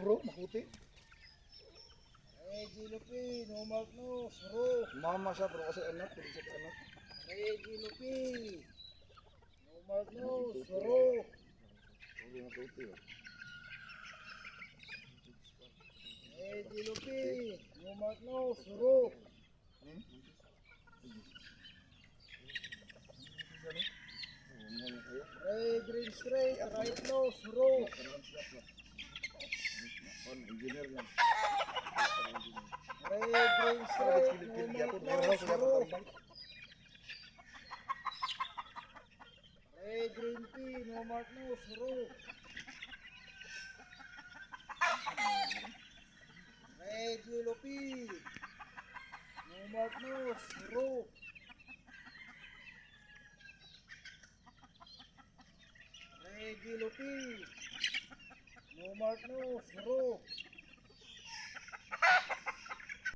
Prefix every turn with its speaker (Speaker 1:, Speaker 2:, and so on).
Speaker 1: bro, makuti.
Speaker 2: Reggie Lupi, no mark no, suro.
Speaker 1: Mama siya bro kasi anak, pilisip anak.
Speaker 2: Reggie Lupi, no mark no, suro.
Speaker 1: Huwag makuti.
Speaker 2: Reggie Lupi, no mark no, suro. Ray green straight, right no, suro.
Speaker 1: Engineer lang.
Speaker 2: Ray green straight, no mark no, suro. Ray green P, no mark no, suro. Reggie Lupi, no mark no, suro. Reggie Lupi, no mark no, suro.